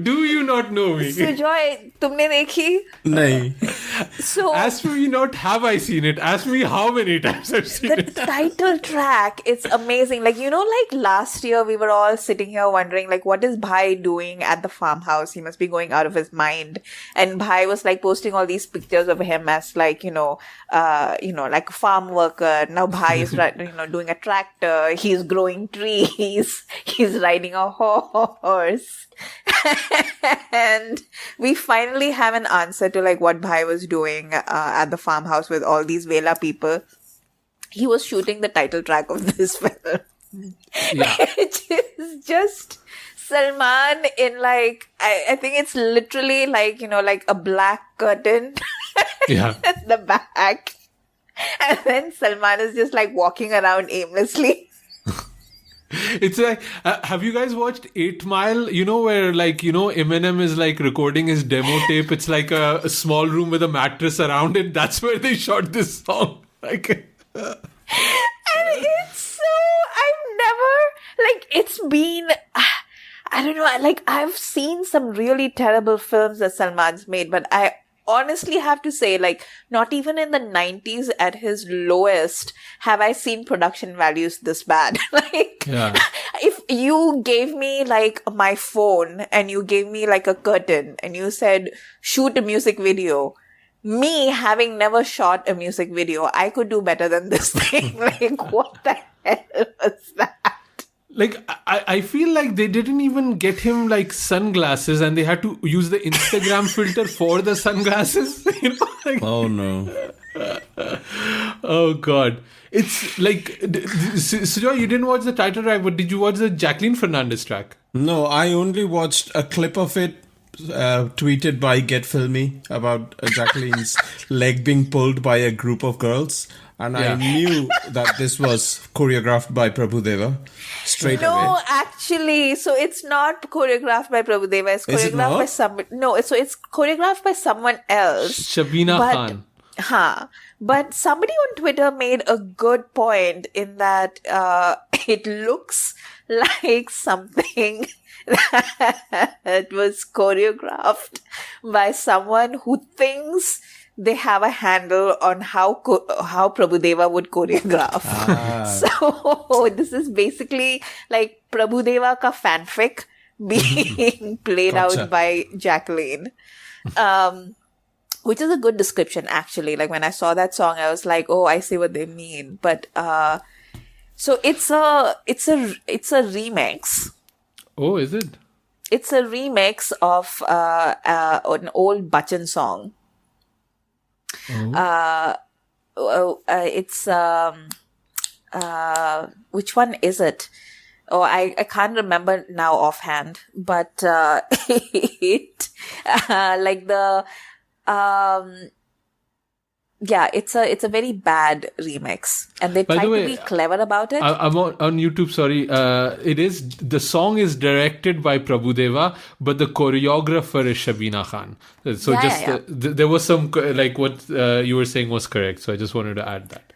Do you not know me? Sujoy, तुमने देखी? नहीं. So ask me not have I seen it. Ask me how many times I've seen it. The title track, it's amazing. Like, like last year we were all sitting here wondering, like, what is Bhai doing at the farmhouse? He must be going out of his mind. And Bhai was like posting all these pictures of him as like, like a farm worker. Now Bhai is doing a tractor. He's growing trees. He's riding a horse. And we finally have an answer to like what Bhai was doing at the farmhouse with all these Vela people. He was shooting the title track of this film. Yeah. Which is just Salman in like, I think it's literally like, like a black curtain at the back. And then Salman is just like walking around aimlessly. It's like, have you guys watched 8 Mile? Where like, Eminem is like recording his demo tape. It's like a small room with a mattress around it. That's where they shot this song. Like, and it's so, I've never, like, it's been, I don't know, like, I've seen some really terrible films that Salman's made, but I honestly have to say, like, not even in the 90s at his lowest have I seen production values this bad. Like, if you gave me like my phone and you gave me like a curtain and you said, shoot a music video, me having never shot a music video, I could do better than this thing. Like, what the hell was that? Like, I feel like they didn't even get him like sunglasses, and they had to use the Instagram filter for the sunglasses. Like, oh no. Oh god. It's like, Sujoy, you didn't watch the title track, but did you watch the Jacqueline Fernandez track? No, I only watched a clip of it tweeted by Get Filmy about Jacqueline's leg being pulled by a group of girls. And I knew that this was choreographed by Prabhudeva straight away. No, actually, so it's not choreographed by Prabhudeva. It's choreographed by someone. No, so it's choreographed by someone else. Shabina Khan. But somebody on Twitter made a good point in that it looks like something that was choreographed by someone who thinks they have a handle on how Prabhudeva would choreograph. So this is basically like Prabhudeva ka fanfic being played out by Jacqueline. Which is a good description, actually. Like, when I saw that song, I was like, oh, I see what they mean. But, so it's a remix. Oh, is it? It's a remix of, an old Bachchan song. It's, which one is it? Oh, I can't remember now offhand, but, like the, it's a very bad remix, and they try to be clever about it. I'm on YouTube. Sorry, the song is directed by Prabhudeva, but the choreographer is Shabina Khan. So there was some like what you were saying was correct. So I just wanted to add that.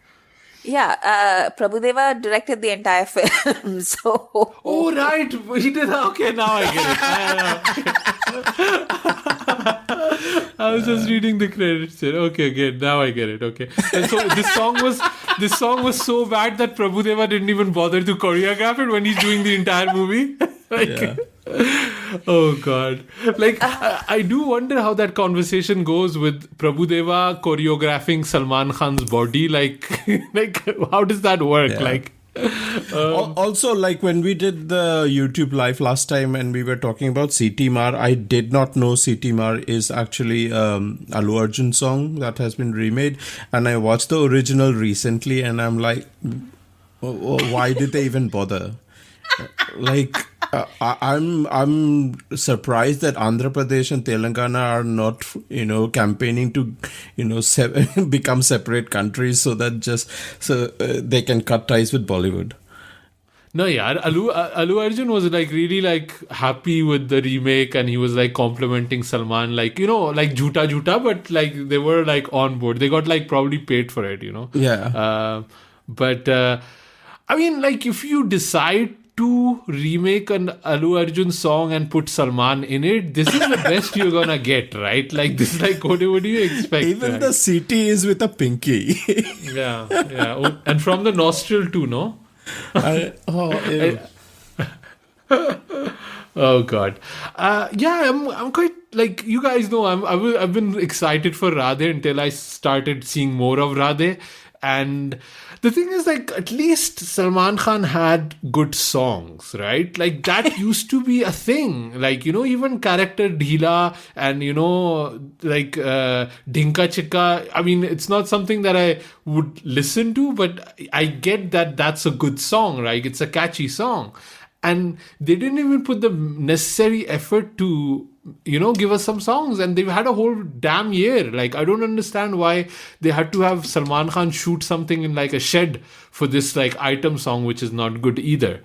Yeah, Prabhudeva directed the entire film. So. Oh right, he did. Okay, now I get it. I was just reading the credits here. Okay, good. Now I get it. Okay. And so this song was so bad that Prabhudeva didn't even bother to choreograph it when he's doing the entire movie. Like, oh God. Like, I do wonder how that conversation goes with Prabhudeva choreographing Salman Khan's body. Like, like how does that work? Yeah. Like, also, like when we did the YouTube live last time and we were talking about CT Mar, I did not know CT Mar is actually Allu Arjun song that has been remade, and I watched the original recently and I'm like, why did they even bother? Like, I'm surprised that Andhra Pradesh and Telangana are not, campaigning to, become separate countries so that they can cut ties with Bollywood. no, yeah, Allu Arjun was like really like happy with the remake, and he was like complimenting Salman, like, like Jhoota Jhoota, but like they were like on board. They got like probably paid for it, Yeah. But I mean, like, if you decide to remake an Allu Arjun song and put Salman in it, this is the best you're gonna get, right? Like, this is like, what do you expect? Even right? the CT is with a pinky. Yeah. Oh, and from the nostril too, no? Ew. Oh God. Yeah, I'm quite, like, you guys know, I've been excited for Radhe until I started seeing more of Radhe. And the thing is, like, at least Salman Khan had good songs, right? Like, that used to be a thing. Like, even character Dheela and, like, Dinka Chikka. I mean, it's not something that I would listen to, but I get that that's a good song, right? It's a catchy song. And they didn't even put the necessary effort to, give us some songs. And they've had a whole damn year. Like, I don't understand why they had to have Salman Khan shoot something in like a shed for this like item song, which is not good either.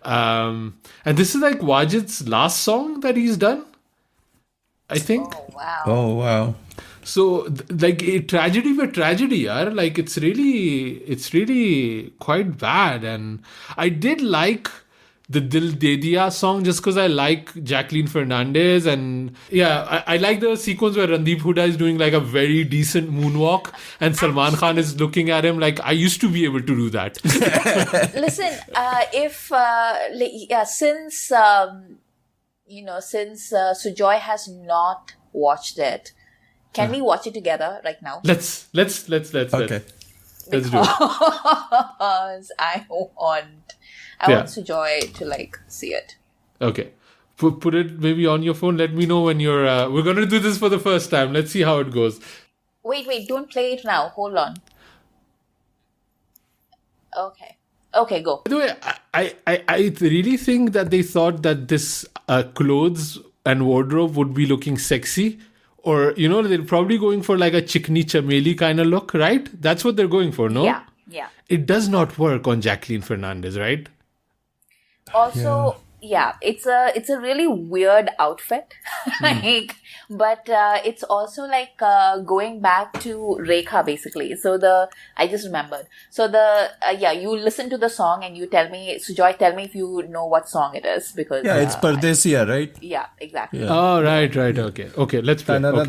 And this is like Wajid's last song that he's done, I think. Oh, wow. So, like, a tragedy for tragedy, yaar. Like, it's really quite bad. And I did like the Dil De Diya song just because I like Jacqueline Fernandez, and yeah, I like the sequence where Randeep Hooda is doing like a very decent moonwalk and Salman Khan is looking at him like, I used to be able to do that. Listen, since Sujoy has not watched it, can we watch it together right now? Okay. Let's do it. Because I want Sujoy to like see it. Okay. Put it maybe on your phone. Let me know when you're... we're going to do this for the first time. Let's see how it goes. Wait. Don't play it now. Hold on. Okay, go. By the way, I really think that they thought that this clothes and wardrobe would be looking sexy. Or, they're probably going for like a Chikni Chameli kind of look, right? That's what they're going for, no? Yeah. It does not work on Jacqueline Fernandez, right? Also, yeah, it's a really weird outfit, but it's also like going back to Rekha basically. So I just remembered. So you listen to the song and you tell me, Sujoy, tell me if you know what song it is, because it's Pardesiya, right? Yeah, exactly. Yeah. Oh, right. Okay, let's play. That's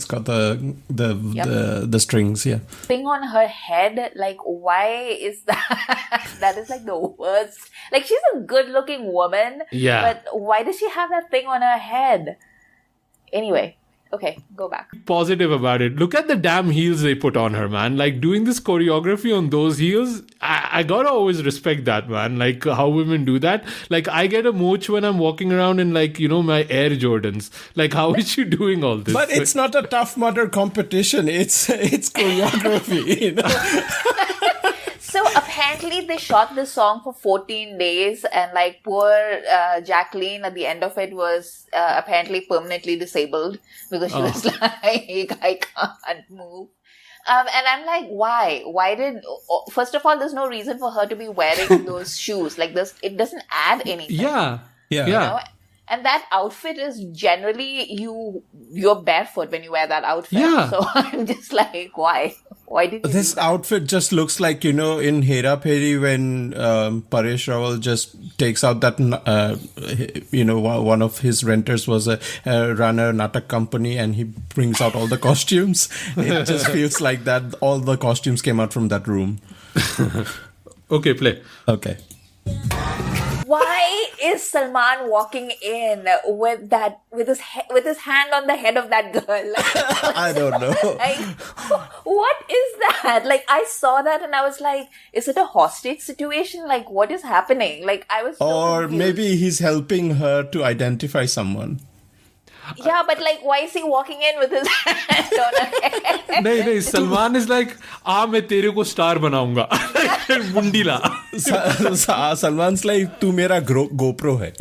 got the strings, yeah. Thing on her head, like, why is that? That is like the worst. Like, she's a good-looking woman, but why does she have that thing on her head? Anyway, okay, go back. Positive about it. Look at the damn heels they put on her, man. Like, doing this choreography on those heels, I gotta always respect that, man. Like, how women do that. Like, I get a mooch when I'm walking around in, like, my Air Jordans. Like, how is she doing all this? But it's not a Tough Mudder competition. It's choreography, So apparently they shot this song for 14 days, and like poor Jacqueline at the end of it was apparently permanently disabled because she was like, I can't move. And I'm like, why? First of all, there's no reason for her to be wearing those shoes. Like this, it doesn't add anything. Yeah. And that outfit is generally you're barefoot when you wear that outfit. Yeah. So I'm just like, why? Why did you This outfit just looks like, in Hera Pheri when Paresh Rawal just takes out that, one of his renters was a runner Natak company and he brings out all the costumes. It just feels like that all the costumes came out from that room. Okay, play. Okay. why is Salman walking in with his hand on the head of that girl? Like, I don't know. Like, what is that? Like, I saw that and I was like, is it a hostage situation? Like, what is happening? Like, I was so Or confused. maybe he's helping her to identify someone. Yeah, but like, why is he walking in with his hand on her head? No, Salman is like, मैं तेरे को star बनाऊंगा. Bundila. Salman's like, तू मेरा GoPro है.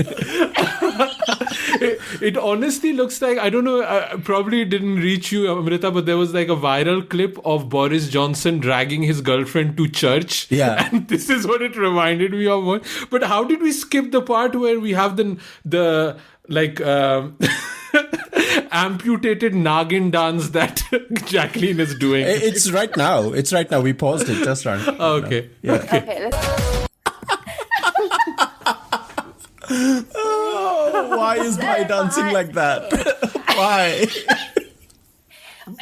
It honestly looks like, I don't know, probably didn't reach you, Amrita, but there was like a viral clip of Boris Johnson dragging his girlfriend to church. Yeah. And this is what it reminded me of. But how did we skip the part where we have the like amputated Nagin dance that Jacqueline is doing? It's right now. We paused it just right now. Okay. Yeah. Okay, let's... Oh, why is Bhai dancing like that? Why?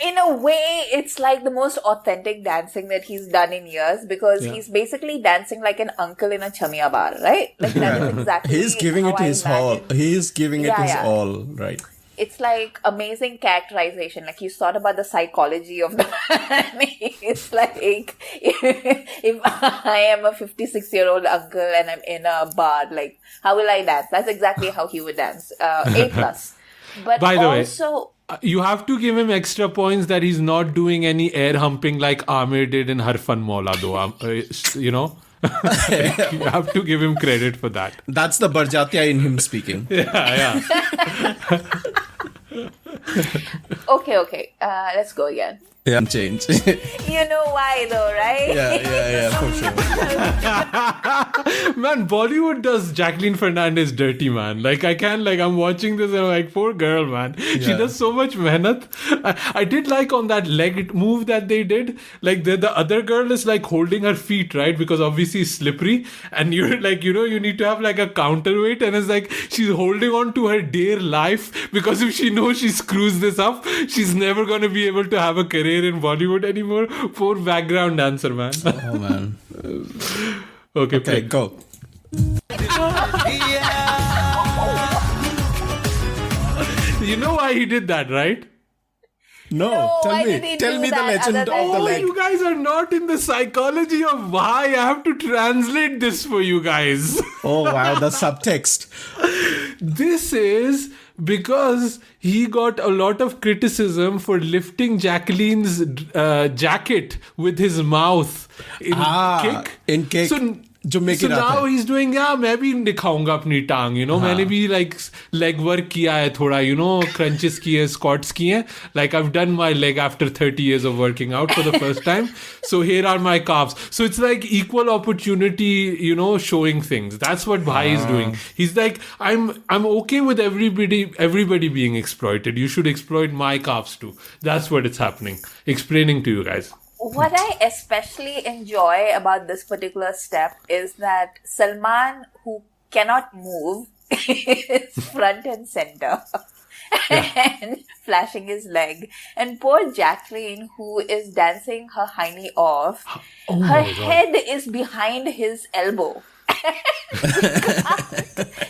In a way, it's like the most authentic dancing that he's done in years, because he's basically dancing like an uncle in a chamia bar, right? Like, that is exactly He's giving it how I his all. imagine. He's giving it his Yeah. all, right? It's like amazing characterization. Like, you thought about the psychology of the man. It's like, if I am a 56-year-old uncle and I'm in a bar, like, how will I dance? That's exactly how he would dance. A+. But By the way, also... you have to give him extra points that he's not doing any air humping like Amir did in Harfan Maula, though. You know? You have to give him credit for that. That's the Barjatia in him speaking. Yeah. Okay. Let's go again. Yeah, change. You know why though, right? Yeah, for sure. Man, Bollywood does Jacqueline Fernandez dirty, man. Like, I'm watching this and I'm like, poor girl, man. She does so much mehnat. I did like on that leg move that they did, like the other girl is like holding her feet, right? Because obviously it's slippery and you're like, you need to have like a counterweight, and it's like she's holding on to her dear life, because if she knows she screws this up, she's never going to be able to have a career in Bollywood anymore. Poor background dancer, man. Oh, man. Okay, go. You know why he did that, right? No, why tell did me. he Tell do me the that legend other of than- the Oh, leg. you guys are not in the psychology of why. I have to translate this for you guys. Oh, wow, the subtext. This is because he got a lot of criticism for lifting Jacqueline's jacket with his mouth in Kick. In Kick. जो make So it आता now है. he's doing, मैं भी दिखाऊंगा अपनी टांग, मैंने भी like leg work किया है थोड़ा, crunches किए, squats किए, like I've done my leg after 30 years of working out for the first time, so here are my calves. So it's like equal opportunity, showing things. That's what Bhai is doing. He's like, I'm okay with everybody being exploited. You should exploit my calves too. That's what it's happening. Explaining to you guys. What I especially enjoy about this particular step is that Salman, who cannot move, is front and center and flashing his leg. And poor Jacqueline, who is dancing her hiney off, her head is behind his elbow.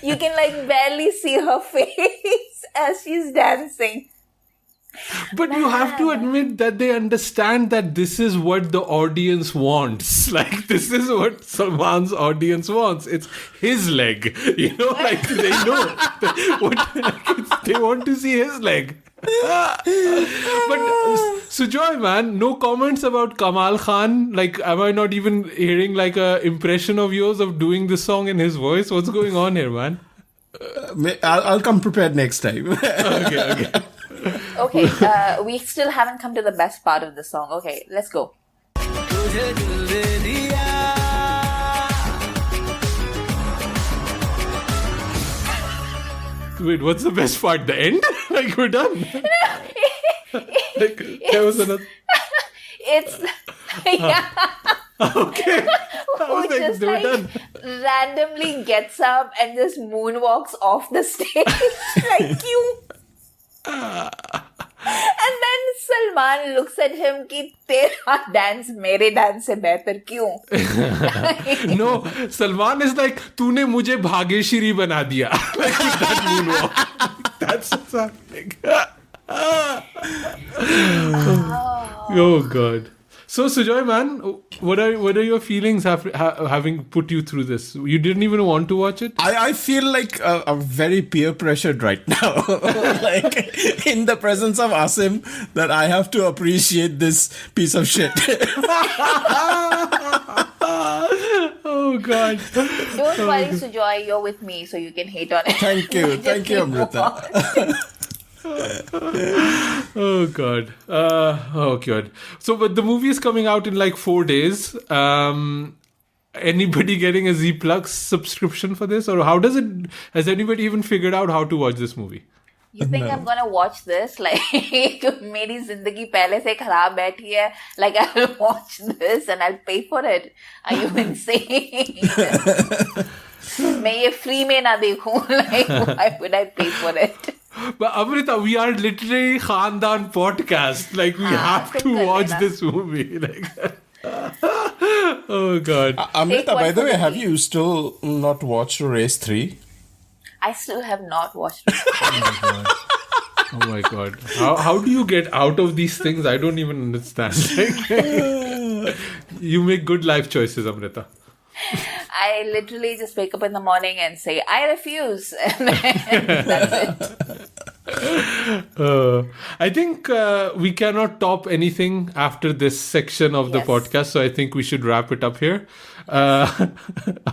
You can like barely see her face as she's dancing. But you have to admit that they understand that this is what the audience wants. Like, this is what Salman's audience wants. It's his leg. Like, they know. They want to see his leg. But Sujoy, man, no comments about Kamal Khan. Like, am I not even hearing like a impression of yours of doing this song in his voice? What's going on here, man? I'll come prepared next time. Okay. Okay, we still haven't come to the best part of the song. Okay, let's go. Wait, what's the best part? The end? Like, we're done. Like, there was another. It's yeah. Okay. I Who was like, just they were like done. randomly gets up and just moonwalks off the stage like you. And then Salman looks at him कि तेरा dance मेरे dance से बेहतर क्यों? No, Salman is like, तूने मुझे भाग्यश्री बना दिया. Like that moonwalk. That's something. Oh God. So Sujoy, man, what are your feelings having put you through this? You didn't even want to watch it? I feel like I'm very peer pressured right now. Like in the presence of Asim, that I have to appreciate this piece of shit. Oh God. Don't worry, Sujoy, you're with me, so you can hate on it. Thank you, Amrita. Oh God. Oh God. So, but the movie is coming out in like 4 days. Anybody getting a Z Plus subscription for this, or how does it? Has anybody even figured out how to watch this movie? You think I'm gonna watch this? Like, मेरी जिंदगी पहले से खराब बैठी है. Like, I'll watch this and I'll pay for it. Are you insane? मैं ये free में ना देखूं. Like, why would I pay for it? But Amrita, we are literally Khandaan podcast. Like, we have to watch this movie. Like, oh God. Amrita, by the way, have you still not watched Race 3? I still have not watched it. Oh my God. How do you get out of these things? I don't even understand. Like, you make good life choices, Amrita. I literally just wake up in the morning and say, I refuse. And that's it. I think we cannot top anything after this section of the podcast. So I think we should wrap it up here.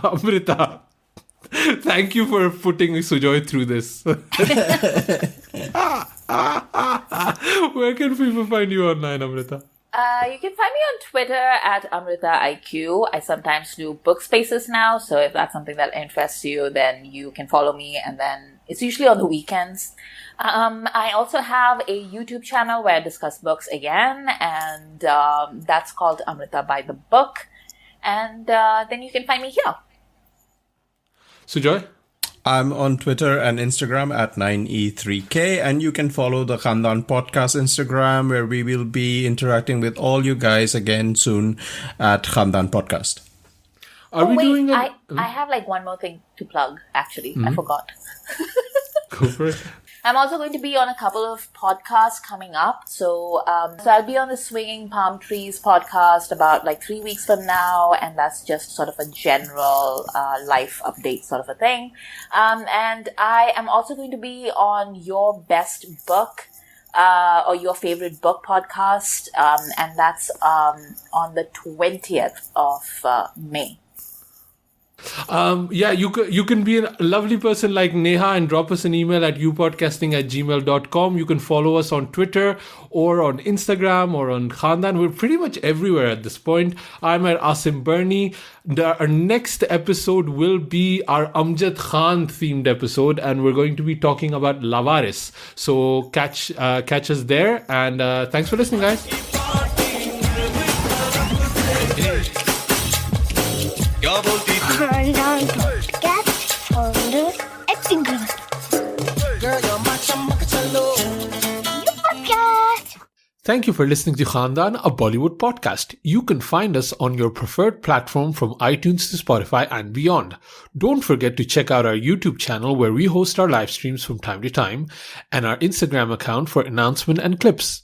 Amrita, thank you for putting Sujoy through this. Where can people find you online, Amrita? You can find me on Twitter at AmritaIQ. I sometimes do book spaces now, so if that's something that interests you, then you can follow me, and then it's usually on the weekends. I also have a YouTube channel where I discuss books again, and that's called Amrita by the Book. And then you can find me here. Sujoy? I'm on Twitter and Instagram at 9e3k, and you can follow the Khandaan Podcast Instagram, where we will be interacting with all you guys again soon at Khandaan Podcast. I have like one more thing to plug, actually. I forgot. Go for it. I'm also going to be on a couple of podcasts coming up. So I'll be on the Swinging Palm Trees podcast about like 3 weeks from now. And that's just sort of a general life update sort of a thing. And I am also going to be on Your Best Book or Your Favorite Book podcast. And that's on the 20th of May. You can be a lovely person like Neha and drop us an email at youpodcasting@gmail.com. You can follow us on Twitter or on Instagram or on Khandaan. We're pretty much everywhere at this point. I'm at Asim Bernie. Our next episode will be our Amjad Khan themed episode, and we're going to be talking about Lavaris. So catch us there, and thanks for listening, guys. Khandaan Podcast on the acting class. Thank you for listening to Khandaan, a Bollywood podcast. You can find us on your preferred platform from iTunes to Spotify and beyond. Don't forget to check out our YouTube channel where we host our live streams from time to time, and our Instagram account for announcement and clips.